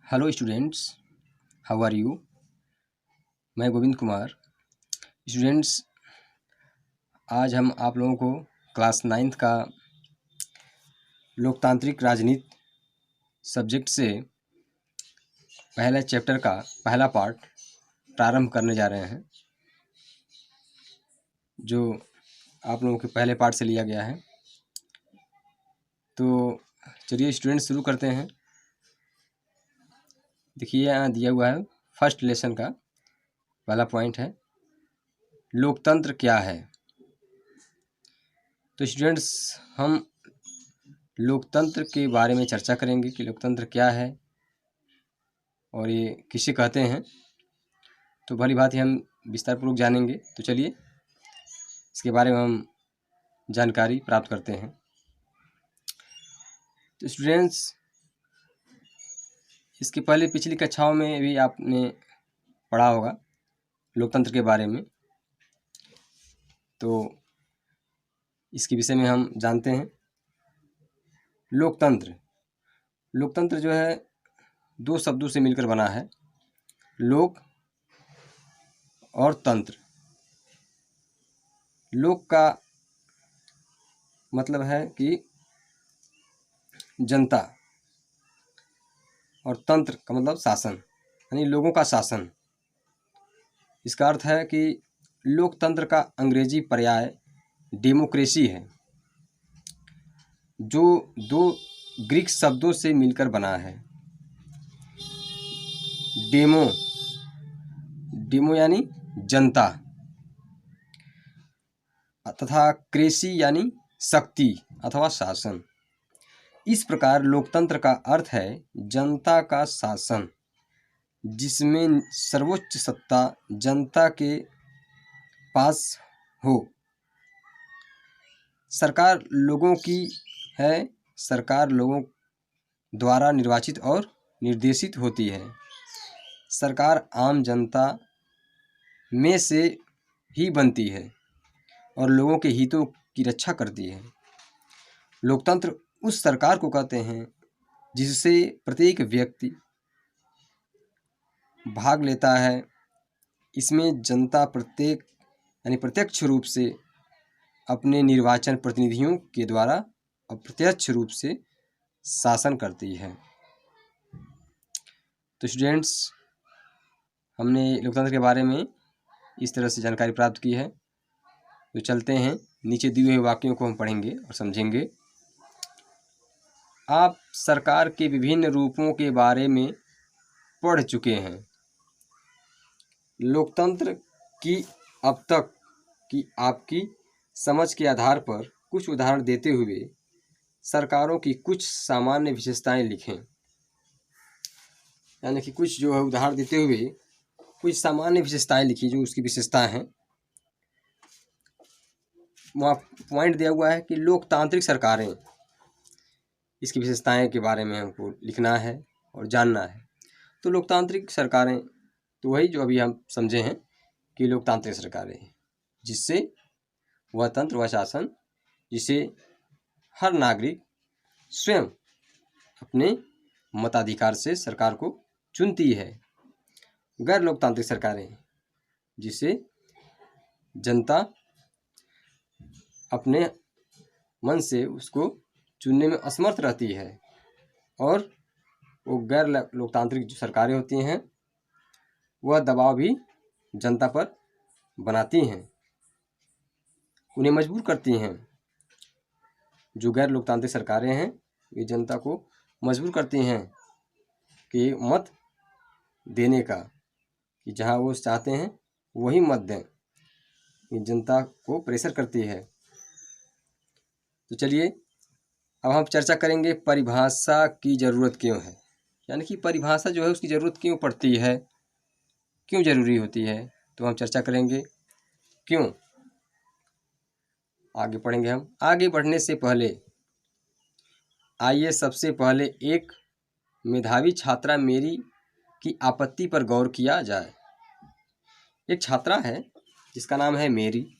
Hello students, how are you. मैं Govind Kumar. Students, आज हम आप लोगों को क्लास 9th का लोकतांत्रिक राजनीति सब्जेक्ट से पहले चैप्टर का पहला पार्ट प्रारंभ करने जा रहे हैं, जो आप लोगों के पहले पार्ट से लिया गया है। तो चलिए स्टूडेंट्स शुरू करते हैं। देखिए यहाँ दिया हुआ है, फर्स्ट लेसन का पहला पॉइंट है लोकतंत्र क्या है। तो स्टूडेंट्स, हम लोकतंत्र के बारे में चर्चा करेंगे कि लोकतंत्र क्या है और ये किसे कहते हैं। तो भली बात ही हम विस्तारपूर्वक जानेंगे। तो चलिए इसके बारे में हम जानकारी प्राप्त करते हैं। तो स्टूडेंट्स, इसके पहले पिछली कक्षाओं में भी आपने पढ़ा होगा लोकतंत्र के बारे में, तो इसके विषय में हम जानते हैं। लोकतंत्र जो है दो शब्दों से मिलकर बना है, लोक और तंत्र। लोक का मतलब है कि जनता, और तंत्र का मतलब शासन, यानी लोगों का शासन। इसका अर्थ है कि लोकतंत्र का अंग्रेजी पर्याय डेमोक्रेसी है, जो दो ग्रीक शब्दों से मिलकर बना है। डेमो यानी जनता, तथा क्रेसी यानी शक्ति अथवा शासन। इस प्रकार लोकतंत्र का अर्थ है जनता का शासन, जिसमें सर्वोच्च सत्ता जनता के पास हो। सरकार लोगों की है, सरकार लोगों द्वारा निर्वाचित और निर्देशित होती है। सरकार आम जनता में से ही बनती है और लोगों के हितों की रक्षा करती है। लोकतंत्र उस सरकार को कहते हैं जिससे प्रत्येक व्यक्ति भाग लेता है। इसमें जनता प्रत्यक्ष रूप से अपने निर्वाचन प्रतिनिधियों के द्वारा अप्रत्यक्ष रूप से शासन करती है। तो स्टूडेंट्स, हमने लोकतंत्र के बारे में इस तरह से जानकारी प्राप्त की है। तो चलते हैं, नीचे दिए हुए वाक्यों को हम पढ़ेंगे और समझेंगे। आप सरकार के विभिन्न रूपों के बारे में पढ़ चुके हैं। लोकतंत्र की अब तक की आपकी समझ के आधार पर कुछ उदाहरण देते हुए सरकारों की कुछ सामान्य विशेषताएं लिखें। यानी कि कुछ जो है उदाहरण देते हुए कुछ सामान्य विशेषताएं लिखी, जो उसकी विशेषताएं हैं। वहाँ पॉइंट दिया हुआ है कि लोकतांत्रिक सरकारें, इसकी विशेषताएं के बारे में हमको लिखना है और जानना है। तो लोकतांत्रिक सरकारें तो वही जो अभी हम समझे हैं कि लोकतांत्रिक सरकारें, जिससे वह तंत्र, वह शासन जिसे हर नागरिक स्वयं अपने मताधिकार से सरकार को चुनती है। गैर लोकतांत्रिक सरकारें, जिसे जनता अपने मन से उसको चुनने में असमर्थ रहती है, और वो गैर लोकतांत्रिक जो सरकारें होती हैं वह दबाव भी जनता पर बनाती हैं, उन्हें मजबूर करती हैं। जो गैर लोकतांत्रिक सरकारें हैं ये जनता को मजबूर करती हैं कि मत देने का, कि जहां वो चाहते हैं वही मत दें। ये जनता को प्रेशर करती है। तो चलिए अब हम चर्चा करेंगे परिभाषा की ज़रूरत क्यों है। यानी कि परिभाषा जो है उसकी ज़रूरत क्यों पड़ती है, क्यों ज़रूरी होती है। तो हम चर्चा करेंगे क्यों। आगे पढ़ेंगे। हम आगे बढ़ने से पहले आइए सबसे पहले एक मेधावी छात्रा मेरी की आपत्ति पर गौर किया जाए। एक छात्रा है जिसका नाम है मेरी।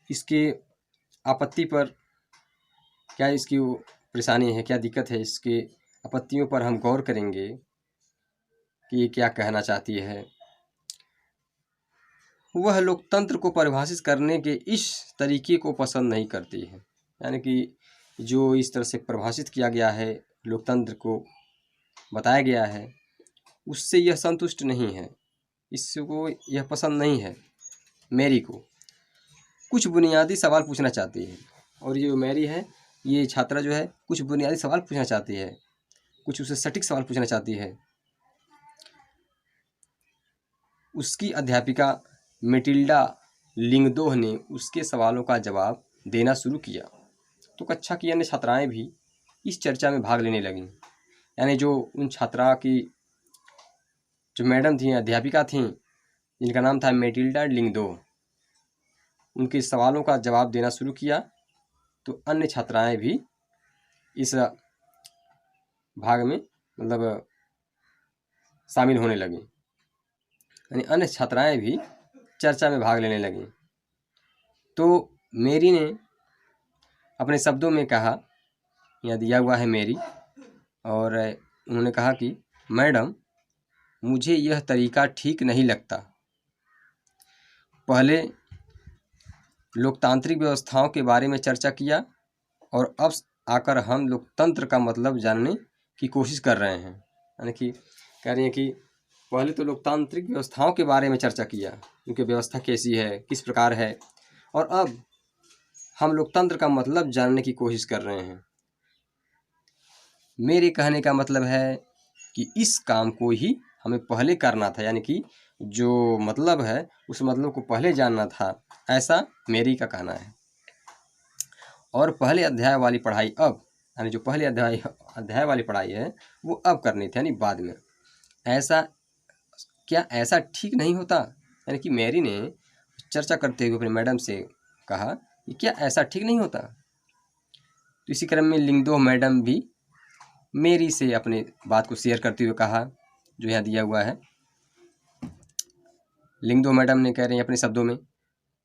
इसके आपत्ति पर क्या इसकी परेशानी है, क्या दिक्कत है इसके आपत्तियों पर हम गौर करेंगे कि ये क्या कहना चाहती है। वह लोकतंत्र को परिभाषित करने के इस तरीके को पसंद नहीं करती है, यानी कि जो इस तरह से परिभाषित किया गया है, लोकतंत्र को बताया गया है, उससे यह संतुष्ट नहीं है, इसको यह पसंद नहीं है। मैरी को कुछ बुनियादी सवाल पूछना चाहती है, और ये जो मैरी है, ये छात्रा जो है, कुछ बुनियादी सवाल पूछना चाहती है, कुछ उससे सटीक सवाल पूछना चाहती है। उसकी अध्यापिका मेटिल्डा लिंगदोह ने उसके सवालों का जवाब देना शुरू किया, तो कक्षा की अन्य छात्राएं भी इस चर्चा में भाग लेने लगीं। यानी जो उन छात्रा की जो मैडम थी, अध्यापिका थीं, जिनका नाम था मेटिल्डा लिंगदोह, उनके सवालों का जवाब देना शुरू किया, तो अन्य छात्राएं भी इस भाग में मतलब शामिल होने लगीं, यानी अन्य छात्राएं भी चर्चा में भाग लेने लगीं। तो मैरी ने अपने शब्दों में कहा, यहाँ दिया हुआ है मैरी, और उन्होंने कहा कि मैडम, मुझे यह तरीका ठीक नहीं लगता। पहले लोकतांत्रिक व्यवस्थाओं के बारे में चर्चा किया, और अब आकर हम लोकतंत्र का मतलब जानने की कोशिश कर रहे हैं। यानी कि कह रही हैं कि पहले तो लोकतांत्रिक व्यवस्थाओं के बारे में चर्चा किया, उनकी व्यवस्था कैसी है, किस प्रकार है, और अब हम लोकतंत्र का मतलब जानने की कोशिश कर रहे हैं। मेरे कहने का मतलब है कि इस काम को ही हमें पहले करना था, यानी कि जो मतलब है उस मतलब को पहले जानना था, ऐसा मेरी का कहना है। और पहले अध्याय वाली पढ़ाई अब, यानी जो पहले अध्याय वाली पढ़ाई है वो अब करनी थी, यानी बाद में। ऐसा क्या ऐसा ठीक नहीं होता? यानी कि मैरी ने चर्चा करते हुए अपने मैडम से कहा कि क्या ऐसा ठीक नहीं होता? तो इसी क्रम में लिंगदोह मैडम भी मैरी से अपने बात को शेयर करते हुए कहा, जो यहाँ दिया हुआ है। लिंगदोह मैडम ने कह रहे हैं अपने शब्दों में,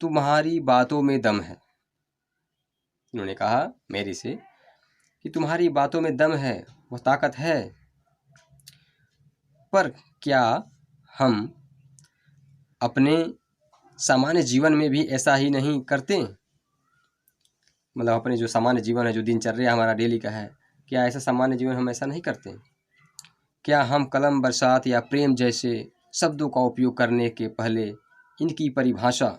तुम्हारी बातों में दम है। उन्होंने कहा मैरी से कि तुम्हारी बातों में दम है, वो ताकत है, पर क्या हम अपने सामान्य जीवन में भी ऐसा ही नहीं करते? मतलब अपने जो सामान्य जीवन है, जो दिनचर्या हमारा डेली का है, क्या ऐसा सामान्य जीवन हम ऐसा नहीं करते? क्या हम कलम, बरसात या प्रेम जैसे शब्दों का उपयोग करने के पहले इनकी परिभाषा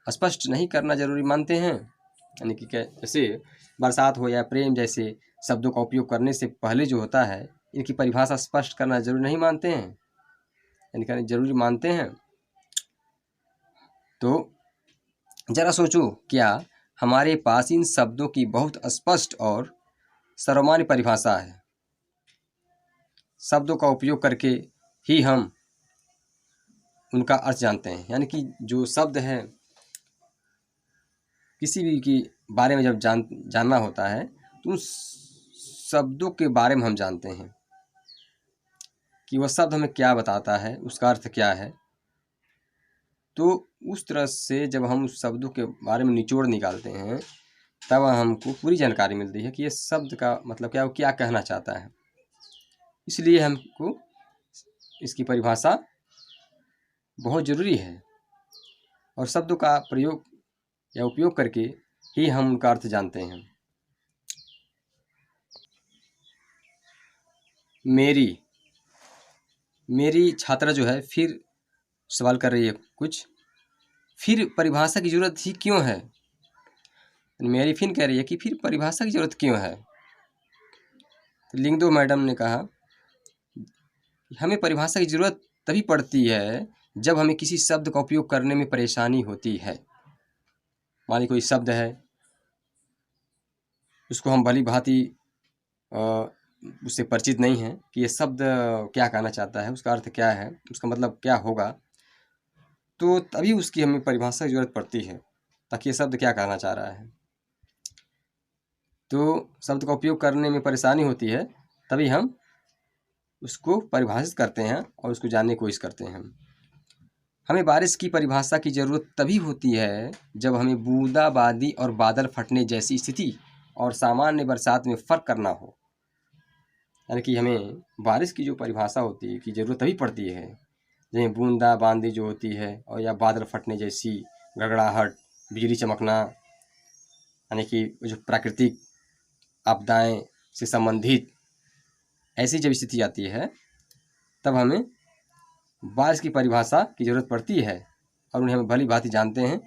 स्पष्ट नहीं करना जरूरी मानते हैं? यानी कि जैसे बरसात हो या प्रेम जैसे शब्दों का उपयोग करने से पहले जो होता है, इनकी परिभाषा स्पष्ट करना जरूरी नहीं मानते हैं, यानी कि जरूरी मानते हैं। तो जरा सोचो, क्या हमारे पास इन शब्दों की बहुत स्पष्ट और सर्वमान्य परिभाषा है? शब्दों का उपयोग करके ही हम उनका अर्थ जानते हैं, यानी कि जो शब्द है, किसी भी के बारे में जब जानना होता है तो उस शब्दों के बारे में हम जानते हैं कि वह शब्द हमें क्या बताता है, उसका अर्थ क्या है। तो उस तरह से जब हम उस शब्दों के बारे में निचोड़ निकालते हैं, तब हमको पूरी जानकारी मिलती है कि ये शब्द का मतलब क्या, वो क्या कहना चाहता है। इसलिए हमको इसकी परिभाषा बहुत ज़रूरी है, और शब्दों का प्रयोग या उपयोग करके ही हम उनका अर्थ जानते हैं। मेरी छात्रा जो है फिर सवाल कर रही है कुछ, फिर परिभाषा की जरूरत ही क्यों है? मेरी फिर कह रही है कि फिर परिभाषा की जरूरत क्यों है? तो लिंगदो मैडम ने कहा, हमें परिभाषा की जरूरत तभी पड़ती है जब हमें किसी शब्द का उपयोग करने में परेशानी होती है। मान ली कोई शब्द है, उसको हम भली भांति उससे परिचित नहीं है कि ये शब्द क्या कहना चाहता है, उसका अर्थ क्या है, उसका मतलब क्या होगा, तो तभी उसकी हमें परिभाषा की जरूरत पड़ती है, ताकि ये शब्द क्या कहना चाह रहा है। तो शब्द का उपयोग करने में परेशानी होती है, तभी हम उसको परिभाषित करते हैं और उसको जानने की कोशिश करते हैं। हमें बारिश की परिभाषा की ज़रूरत तभी होती है जब हमें बूंदाबांदी और बादल फटने जैसी स्थिति और सामान्य बरसात में फ़र्क करना हो। यानी कि हमें बारिश की जो परिभाषा होती है की ज़रूरत तभी पड़ती है जैसे बूंदा बांदी जो होती है, और या बादल फटने जैसी गड़गड़ाहट, बिजली चमकना, यानी कि जो प्राकृतिक आपदाएं से संबंधित ऐसी जब स्थिति आती है तब हमें बारिश की परिभाषा की ज़रूरत पड़ती है, और उन्हें हम भली भांति जानते हैं।